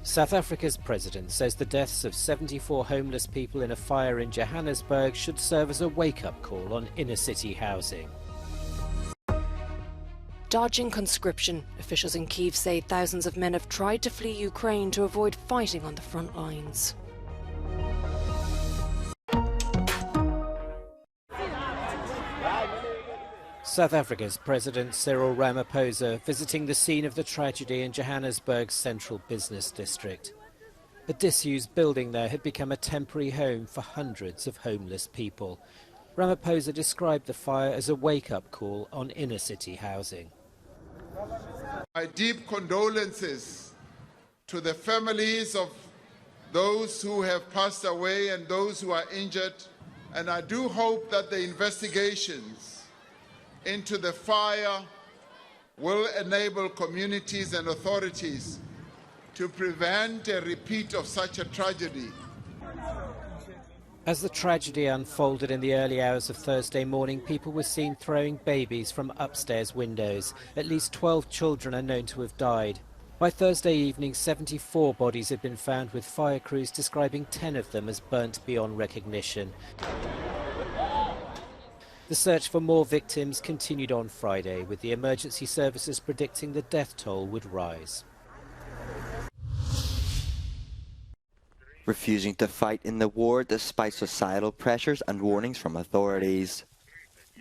South Africa's president says the deaths of 74 homeless people in a fire in Johannesburg should serve as a wake-up call on inner-city housing. Dodging conscription, officials in Kyiv say thousands of men have tried to flee Ukraine to avoid fighting on the front lines. South Africa's President Cyril Ramaphosa visiting the scene of the tragedy in Johannesburg's central business district. A disused building there had become a temporary home for hundreds of homeless people. Ramaphosa described the fire as a wake-up call on inner-city housing. My deep condolences to the families of those who have passed away and those who are injured, and I do hope that the investigations into the fire will enable communities and authorities to prevent a repeat of such a tragedy. As the tragedy unfolded in the early hours of Thursday morning, people were seen throwing babies from upstairs windows. At least 12 children are known to have died. By Thursday evening, 74 bodies had been found, with fire crews describing 10 of them as burnt beyond recognition. The search for more victims continued on Friday, with the emergency services predicting the death toll would rise. Refusing to fight in the war despite societal pressures and warnings from authorities.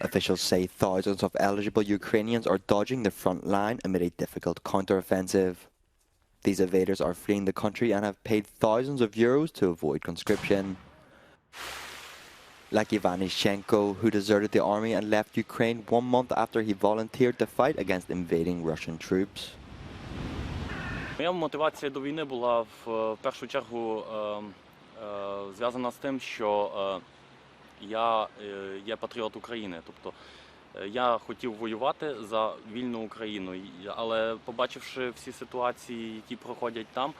Officials say thousands of eligible Ukrainians are dodging the front line amid a difficult counteroffensive. These evaders are fleeing the country and have paid thousands of euros to avoid conscription. Like Ivan Ishchenko, who deserted the army and left Ukraine 1 month after he volunteered to fight against invading Russian troops. Моя мотивація до війни була в першу чергу зв'язана з тим, що я є патріот України. Тобто я хотів воювати за вільну Україну, але побачивши всі ситуації, які проходять там,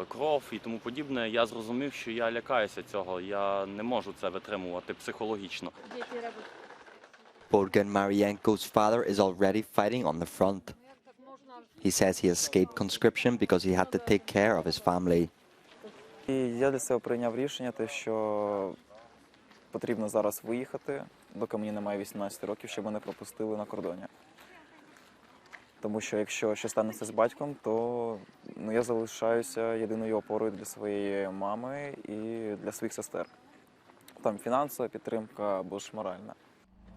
кров і тому подібне, я зрозумів, що я лякаюся цього, я не можу це витримувати психологічно. Borgen Marienko's father is already fighting on the front. He says he escaped conscription because he had to take care of his family. І я для себе прийняв рішення, що потрібно зараз виїхати, доки мені немає 18 років, щоб мене пропустили на кордоні. Тому що якщо щось станеться з батьком, то я залишаюся єдиною опорою для своєї мами і для своїх сестер. Там фінансова підтримка або ж моральна.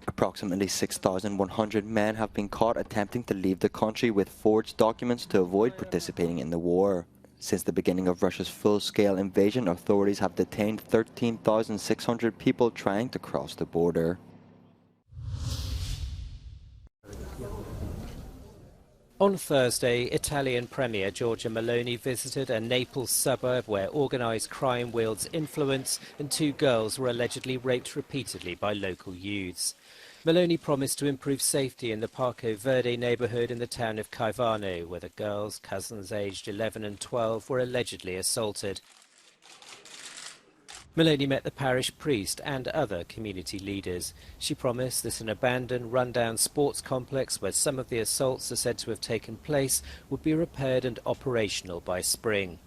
Approximately 6,100 men have been caught attempting to leave the country with forged documents to avoid participating in the war. Since the beginning of Russia's full-scale invasion, authorities have detained 13,600 people trying to cross the border. On Thursday, Italian Premier Giorgia Meloni visited a Naples suburb where organised crime wields influence and 2 girls were allegedly raped repeatedly by local youths. Meloni promised to improve safety in the Parco Verde neighbourhood in the town of Caivano, where the girls, cousins aged 11 and 12, were allegedly assaulted. Meloni met the parish priest and other community leaders. She promised that an abandoned, run-down sports complex where some of the assaults are said to have taken place would be repaired and operational by spring.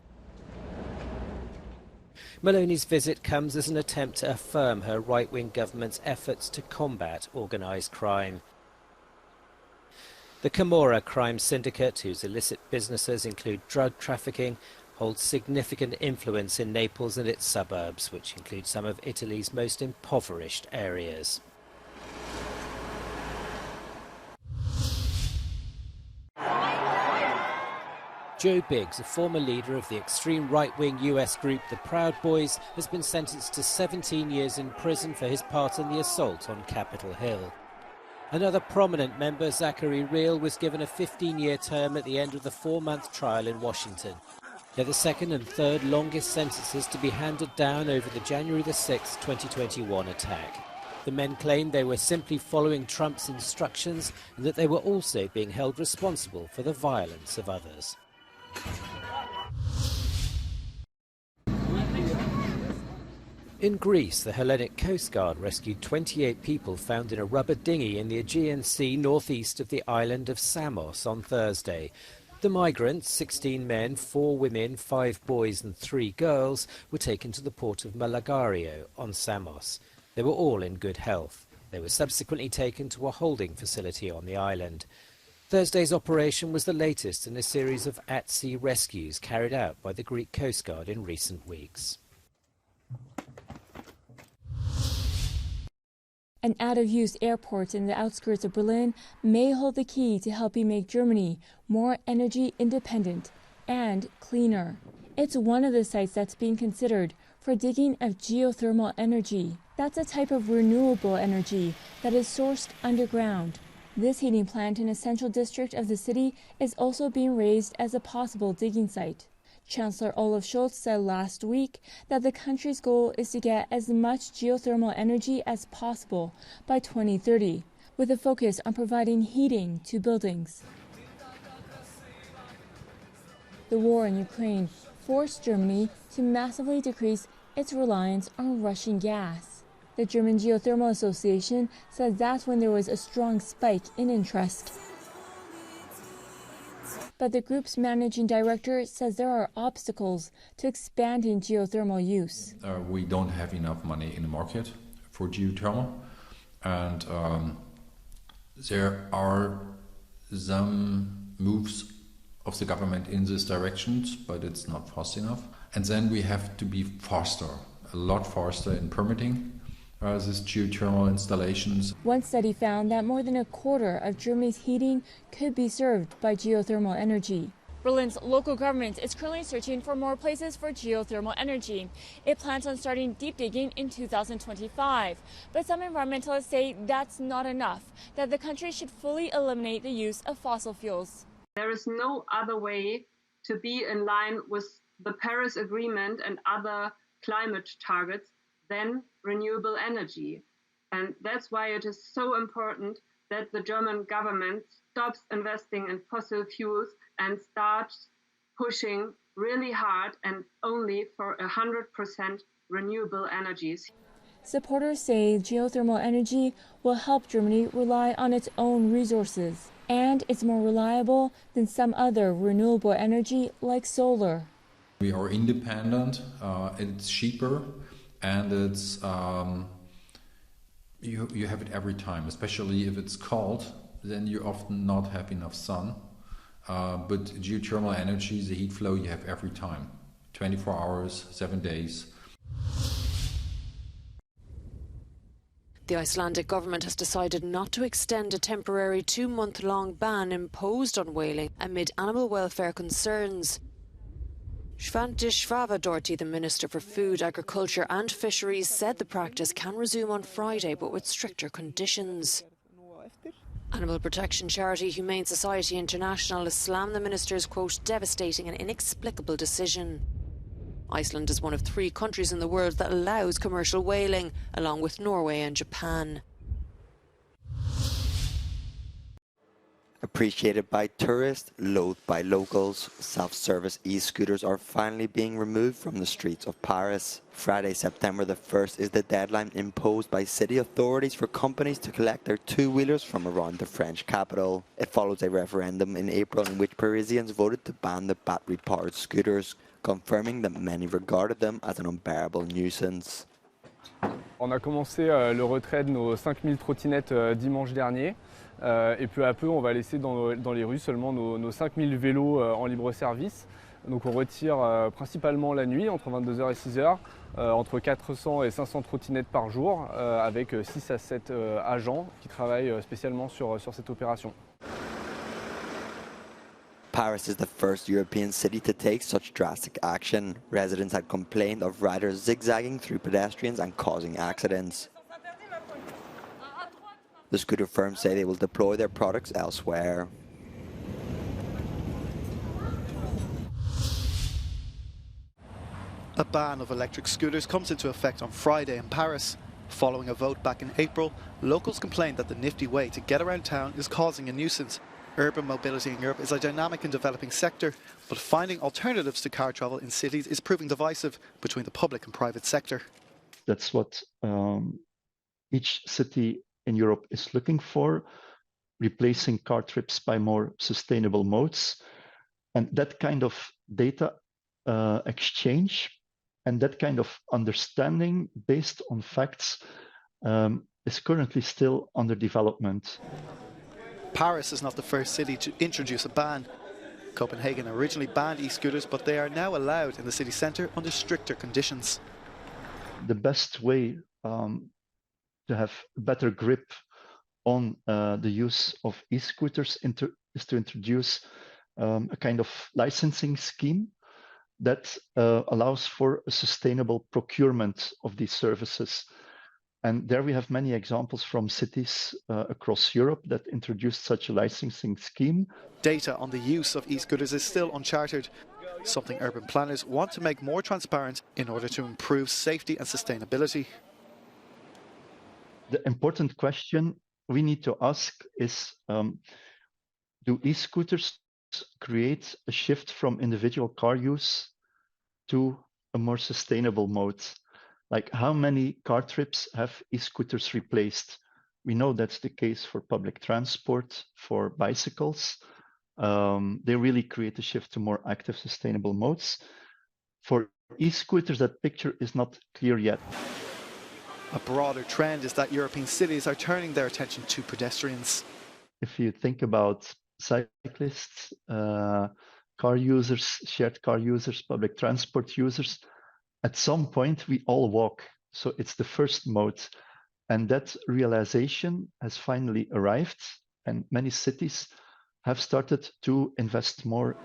Meloni's visit comes as an attempt to affirm her right-wing government's efforts to combat organised crime. The Camorra crime syndicate, whose illicit businesses include drug trafficking, holds significant influence in Naples and its suburbs, which include some of Italy's most impoverished areas. Joe Biggs, a former leader of the extreme right-wing US group The Proud Boys, has been sentenced to 17 years in prison for his part in the assault on Capitol Hill. Another prominent member, Zachary Rehl, was given a 15-year term at the end of the 4-month trial in Washington. They're the second and third longest sentences to be handed down over the January 6, 2021 attack. The men claimed they were simply following Trump's instructions and that they were also being held responsible for the violence of others. In Greece, the Hellenic Coast Guard rescued 28 people found in a rubber dinghy in the Aegean Sea northeast of the island of Samos on Thursday. The migrants, 16 men, 4 women, 5 boys and 3 girls, were taken to the port of Malagario on Samos. They were all in good health. They were subsequently taken to a holding facility on the island. Thursday's operation was the latest in a series of at-sea rescues carried out by the Greek Coast Guard in recent weeks. An out-of-use airport in the outskirts of Berlin may hold the key to helping make Germany more energy independent and cleaner. It's one of the sites that's being considered for digging of geothermal energy. That's a type of renewable energy that is sourced underground. This heating plant in a central district of the city is also being raised as a possible digging site. Chancellor Olaf Scholz said last week that the country's goal is to get as much geothermal energy as possible by 2030, with a focus on providing heating to buildings. The war in Ukraine forced Germany to massively decrease its reliance on Russian gas. The German Geothermal Association said that's when there was a strong spike in interest. But the group's managing director says there are obstacles to expanding geothermal use. We don't have enough money in the market for geothermal, and there are some moves of the government in this direction, but it's not fast enough. And then we have to be faster, a lot faster in permitting these geothermal installations. One study found that more than a quarter of Germany's heating could be served by geothermal energy. Berlin's local government is currently searching for more places for geothermal energy. It plans on starting deep digging in 2025. But some environmentalists say that's not enough, that the country should fully eliminate the use of fossil fuels. There is no other way to be in line with the Paris Agreement and other climate targets than renewable energy. And that's why it is so important that the German government stops investing in fossil fuels and starts pushing really hard and only for 100% renewable energies. Supporters say geothermal energy will help Germany rely on its own resources, and it's more reliable than some other renewable energy like solar. We are independent, it's cheaper, and it's you have it every time, especially if it's cold, then you often not have enough sun. But geothermal energy, the heat flow you have every time, 24 hours, 7 days. The Icelandic government has decided not to extend a temporary 2-month-long ban imposed on whaling amid animal welfare concerns. Svante Svavadorti, the Minister for Food, Agriculture and Fisheries, said the practice can resume on Friday, but with stricter conditions. Animal protection charity Humane Society International has slammed the minister's, quote, devastating and inexplicable decision. Iceland is one of 3 countries in the world that allows commercial whaling, along with Norway and Japan. Appreciated by tourists, loathed by locals, self-service e-scooters are finally being removed from the streets of Paris. Friday, September the 1st is the deadline imposed by city authorities for companies to collect their two-wheelers from around the French capital. It follows a referendum in April in which Parisians voted to ban the battery-powered scooters, confirming that many regarded them as an unbearable nuisance. On a commencé le retrait de nos 5000 trottinettes dimanche dernier. Et peu à peu, on va laisser dans les rues seulement nos 5000 vélos en libre service. Donc on retire principalement la nuit, entre 22h et 6h, entre 400 et 500 trottinettes par jour, avec 6 à 7 agents qui travaillent spécialement sur cette opération. Paris is the first European city to take such drastic action. Residents had complained of riders zigzagging through pedestrians and causing accidents. The scooter firms say they will deploy their products elsewhere. A ban of electric scooters comes into effect on Friday in Paris. Following a vote back in April, locals complained that the nifty way to get around town is causing a nuisance. Urban mobility in Europe is a dynamic and developing sector, but finding alternatives to car travel in cities is proving divisive between the public and private sector. That's what each city in Europe is looking for, replacing car trips by more sustainable modes. And that kind of data exchange and that kind of understanding based on facts is currently still under development. Paris is not the first city to introduce a ban. Copenhagen originally banned e-scooters, but they are now allowed in the city centre under stricter conditions. The best way to have a better grip on the use of e-scooters is to introduce a kind of licensing scheme that allows for a sustainable procurement of these services. And there we have many examples from cities across Europe that introduced such a licensing scheme. Data on the use of e-scooters is still uncharted, something urban planners want to make more transparent in order to improve safety and sustainability. The important question we need to ask is, do e-scooters create a shift from individual car use to a more sustainable mode? Like, how many car trips have e-scooters replaced? We know that's the case for public transport, for bicycles. They really create a shift to more active, sustainable modes. For e-scooters, that picture is not clear yet. A broader trend is that European cities are turning their attention to pedestrians. If you think about cyclists, car users, shared car users, public transport users, at some point we all walk. So it's the first mode. And that realization has finally arrived, and many cities have started to invest more.